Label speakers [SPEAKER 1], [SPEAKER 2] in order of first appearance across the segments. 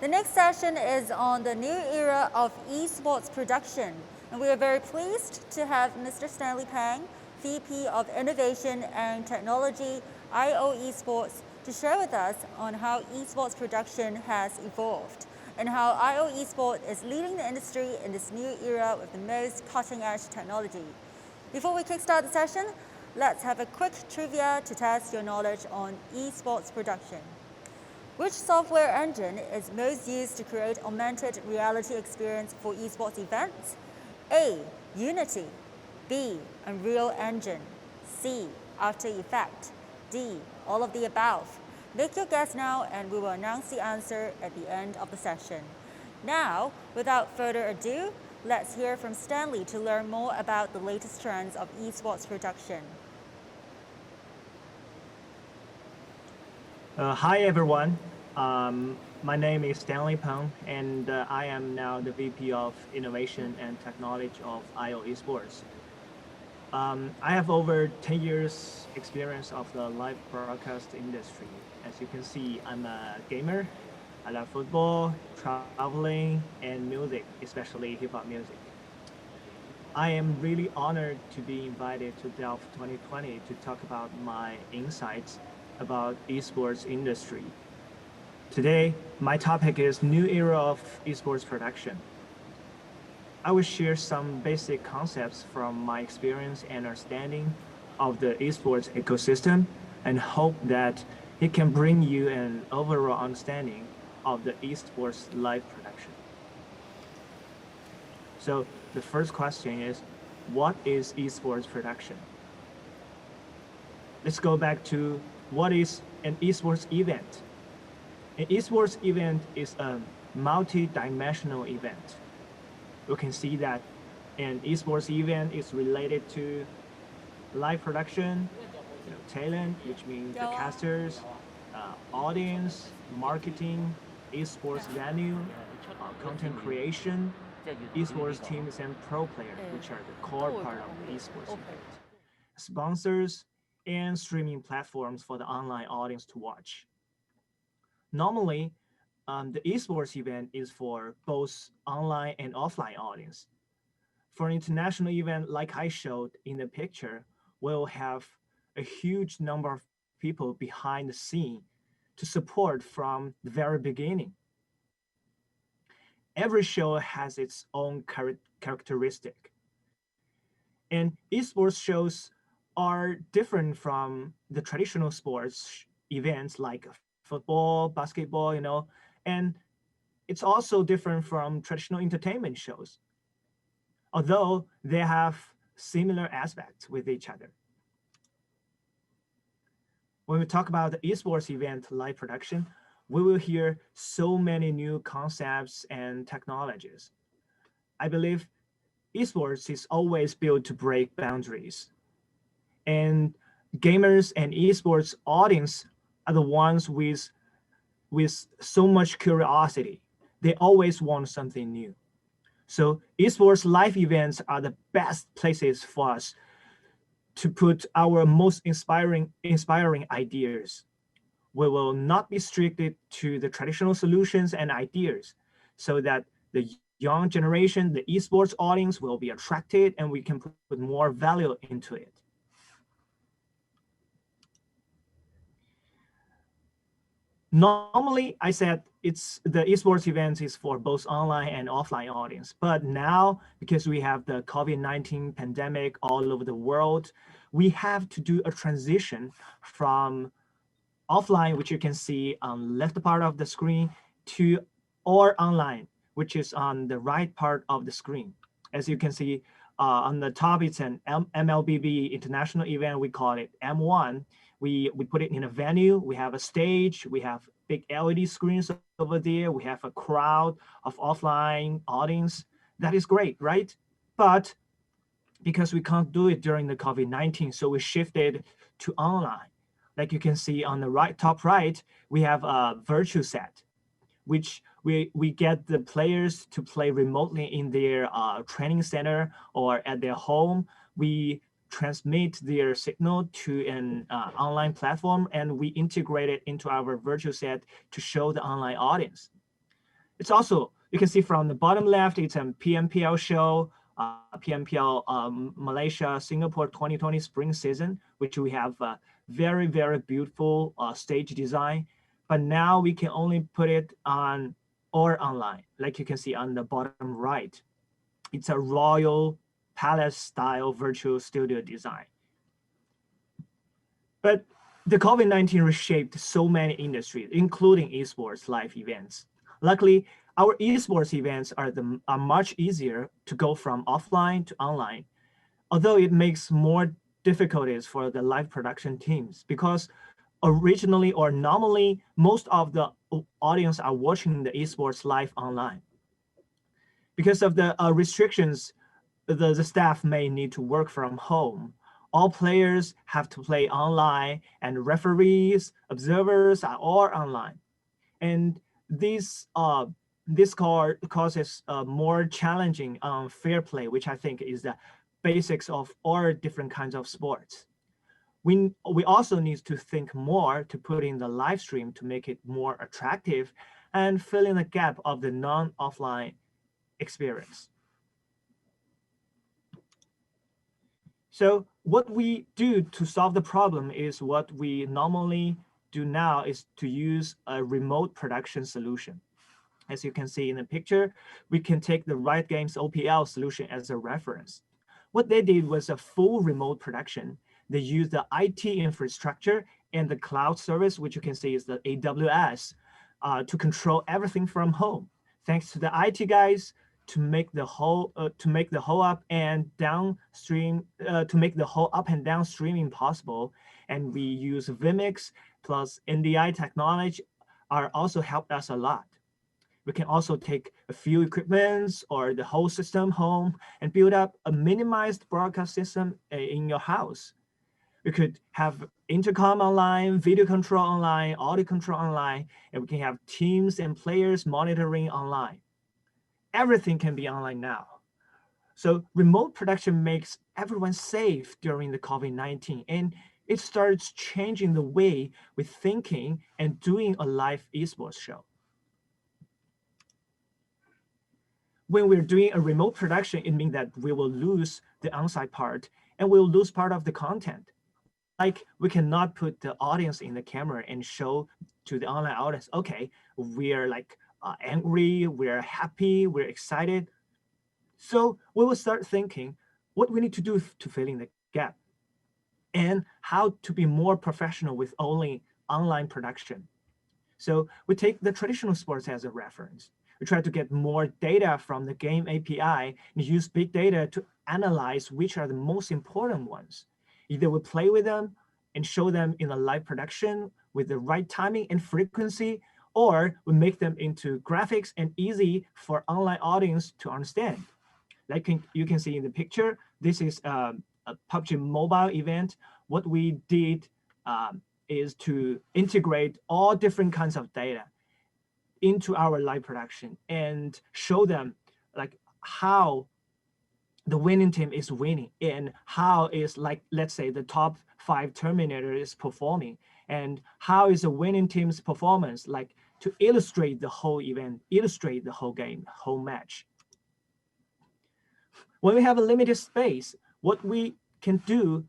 [SPEAKER 1] The next session is on the new era of esports production, and we are very pleased to have Mr. Stanley Peng, VP of Innovation and Technology, IO Esports, to share with us on how esports production has evolved and how IO Esports is leading the industry in this new era with the most cutting-edge technology. Before we kickstart the session, let's have a quick trivia to test your knowledge on esports production. Which software engine is most used to create augmented reality experience for esports events? A. Unity. B. Unreal Engine. C. After Effects. D. All of the above. Make your guess now and we will announce the answer at the end of the session. Now, without further ado, let's hear from Stanley to learn more about the latest trends of esports production.
[SPEAKER 2] Hi everyone, my name is Stanley Peng and I am now the VP of Innovation and Technology of IO Esports. I have over 10 years experience of the live broadcast industry. As you can see, I'm a gamer. I love football, traveling, and music, especially hip-hop music. I am really honored to be invited to Delft 2020 to talk about my insights about esports industry. Today, my topic is new era of esports production. I will share some basic concepts from my experience and understanding of the esports ecosystem and hope that it can bring you an overall understanding of the esports live production. So the first question is, what is esports production? Let's go back to what is an esports event? An esports event is a multi-dimensional event. You can see that an esports event is related to live production, talent, which means the casters, audience, marketing, esports venue, content creation, esports teams and pro players, which are the core part of the esports event. Sponsors and streaming platforms for the online audience to watch. Normally, the esports event is for both online and offline audience. For an international event like I showed in the picture, we'll have a huge number of people behind the scene to support from the very beginning. Every show has its own characteristic. And esports shows are different from the traditional sports events like football, basketball, and it's also different from traditional entertainment shows, although they have similar aspects with each other. When we talk about the esports event live production, we will hear so many new concepts and technologies. I believe esports is always built to break boundaries. And gamers and esports audience are the ones with so much curiosity. They always want something new. So esports live events are the best places for us to put our most inspiring ideas. We will not be restricted to the traditional solutions and ideas so that the young generation, the esports audience will be attracted and we can put more value into it. Normally, I said the esports event is for both online and offline audience. But now, because we have the COVID-19 pandemic all over the world, we have to do a transition from offline, which you can see on left part of the screen, to or online, which is on the right part of the screen. As you can see, on the top, it's an MLBB international event. We call it M1. We put it in a venue. We have a stage. We have big LED screens over there. We have a crowd of offline audience. That is great, right? But because we can't do it during the COVID-19, so we shifted to online. Like you can see on the top right, we have a virtual set, which we get the players to play remotely in their training center or at their home. We transmit their signal to an online platform and we integrate it into our virtual set to show the online audience. It's also, you can see from the bottom left, it's a PMPL show, PMPL Malaysia, Singapore 2020 spring season, which we have a very, very beautiful stage design. But now we can only put it on or online, like you can see on the bottom right. It's a royal palace style virtual studio design. But the COVID-19 reshaped so many industries, including esports live events. Luckily, our esports events are much easier to go from offline to online, although it makes more difficulties for the live production teams because originally or normally most of the audience are watching the esports live online. Because of the restrictions, the staff may need to work from home. All players have to play online, and referees, observers are all online. And this causes more challenging fair play, which I think is the basics of all different kinds of sports. We also need to think more to put in the live stream to make it more attractive and fill in the gap of the non-offline experience. So what we do to solve the problem is what we normally do now is to use a remote production solution. As you can see in the picture, we can take the Riot Games OPL solution as a reference. What they did was a full remote production. They used the IT infrastructure and the cloud service, which you can see is the AWS, to control everything from home. Thanks to the IT guys, to make the whole up and down streaming possible, and we use Vimix plus NDI technology are also helped us a lot. We can also take a few equipments or the whole system home and build up a minimized broadcast system in your house. We could have intercom online, video control online, audio control online, and we can have teams and players monitoring online. Everything can be online now. So remote production makes everyone safe during the COVID-19, and it starts changing the way we're thinking and doing a live esports show. When we're doing a remote production, it means that we will lose the on-site part and we'll lose part of the content. Like we cannot put the audience in the camera and show to the online audience, okay, we're like angry, we're happy, we're excited. So we will start thinking what we need to do to fill in the gap and how to be more professional with only online production. So we take the traditional sports as a reference. We try to get more data from the game API and use big data to analyze which are the most important ones. Either we play with them and show them in a live production with the right timing and frequency, or we make them into graphics and easy for online audience to understand. Like you can see in the picture, this is a PUBG mobile event. What we did is to integrate all different kinds of data into our live production and show them like how the winning team is winning and how is, like, let's say the top 5 Terminator is performing and how is the winning team's performance, like to illustrate the whole event, illustrate the whole game, whole match. When we have a limited space, what we can do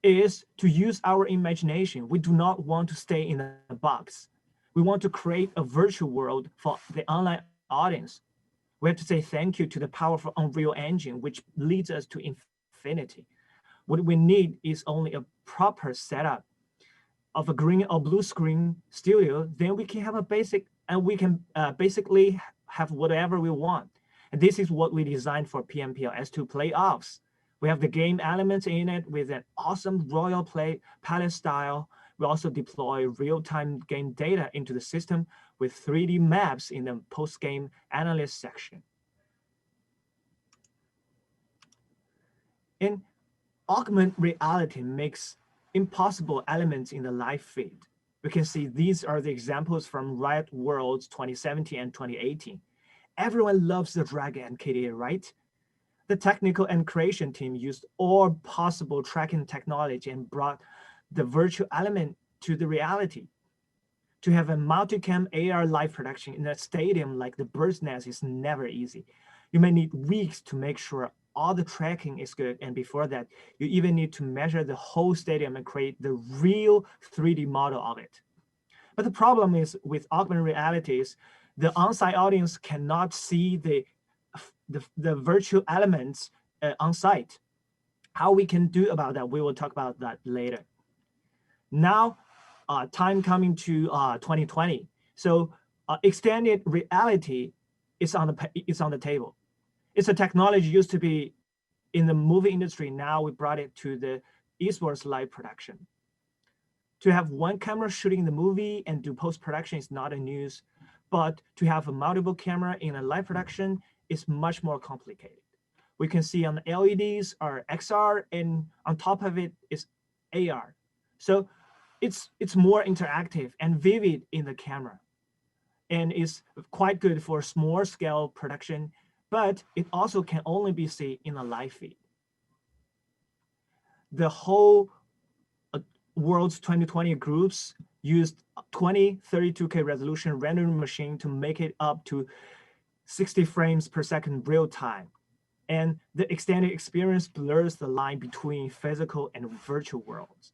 [SPEAKER 2] is to use our imagination. We do not want to stay in a box. We want to create a virtual world for the online audience. We have to say thank you to the powerful Unreal Engine, which leads us to infinity. What we need is only a proper setup of a green or blue screen studio. Then we can have a basic, and we can basically have whatever we want. And this is what we designed for PMPL S2 playoffs. We have the game elements in it with an awesome royal play palace style. We also deploy real-time game data into the system with 3D maps in the post-game analyst section. And augmented reality makes impossible elements in the live feed. We can see these are the examples from Riot Worlds 2017 and 2018. Everyone loves the dragon and KDA, right? The technical and creation team used all possible tracking technology and brought the virtual element to the reality. To have a multicam AR live production in a stadium like the Bird's Nest is never easy. You may need weeks to make sure all the tracking is good. And before that, you even need to measure the whole stadium and create the real 3D model of it. But the problem is with augmented realities, the on-site audience cannot see the virtual elements on site. How we can do about that, we will talk about that later. Now, time coming to 2020. So extended reality is on the table. It's a technology used to be in the movie industry. Now we brought it to the esports live production. To have one camera shooting the movie and do post-production is not a news, but to have a multiple camera in a live production is much more complicated. We can see on the LEDs are XR, and on top of it is AR. So it's more interactive and vivid in the camera, and is quite good for small scale production, but it also can only be seen in a live feed. The whole world's 2020 groups used 2032K resolution rendering machine to make it up to 60 frames per second real time. And the extended experience blurs the line between physical and virtual worlds.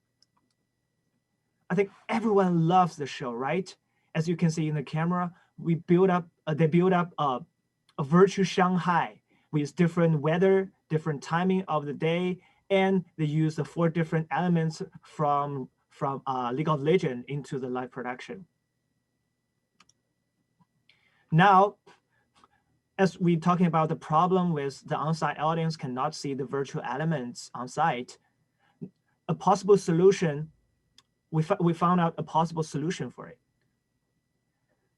[SPEAKER 2] I think everyone loves the show, right? As you can see in the camera, they build up a virtual Shanghai with different weather, different timing of the day, and they use the 4 different elements from League of Legends into the live production. Now, as we're talking about the problem with the on-site audience cannot see the virtual elements on site, a possible solution, we found out a possible solution for it.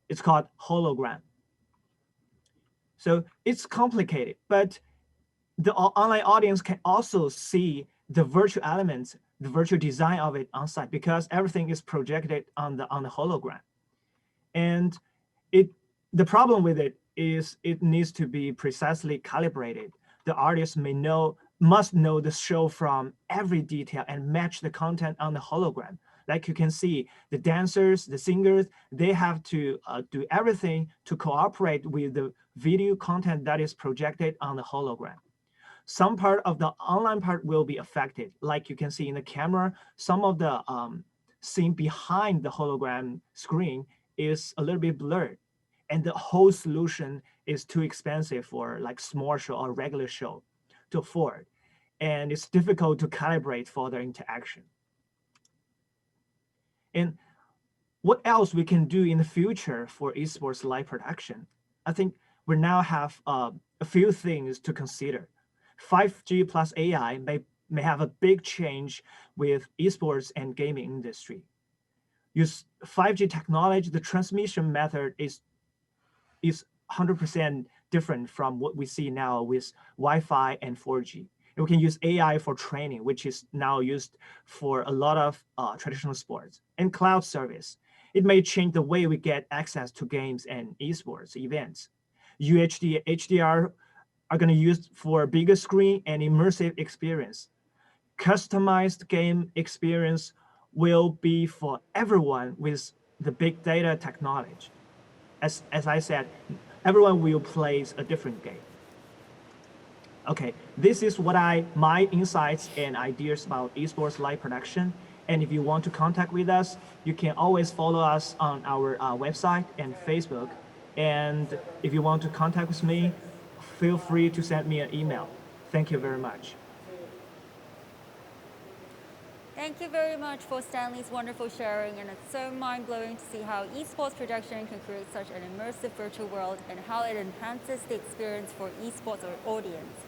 [SPEAKER 2] It's called hologram. So it's complicated, but the online audience can also see the virtual elements, the virtual design of it on site, because everything is projected on the hologram. And the problem with it is it needs to be precisely calibrated. The artist must know the show from every detail and match the content on the hologram. Like you can see, the dancers, the singers, they have to do everything to cooperate with the video content that is projected on the hologram. Some part of the online part will be affected. Like you can see in the camera, some of the scene behind the hologram screen is a little bit blurred. And the whole solution is too expensive for like small show or regular show to afford. And it's difficult to calibrate for the interaction. And what else we can do in the future for esports live production? I think we now have a few things to consider. 5G plus AI may have a big change with esports and gaming industry. Use 5G technology, the transmission method is 100% different from what we see now with Wi-Fi and 4G. And we can use AI for training, which is now used for a lot of traditional sports, and cloud service. It may change the way we get access to games and esports events. UHD, HDR are going to use for bigger screen and immersive experience. Customized game experience will be for everyone with the big data technology. As I said, everyone will play a different game. Okay, this is my insights and ideas about esports live production. And if you want to contact with us, you can always follow us on our website and Facebook. And if you want to contact with me, feel free to send me an email. Thank you very much.
[SPEAKER 1] Thank you very much for Stanley's wonderful sharing, and it's so mind-blowing to see how esports production can create such an immersive virtual world and how it enhances the experience for esports audience.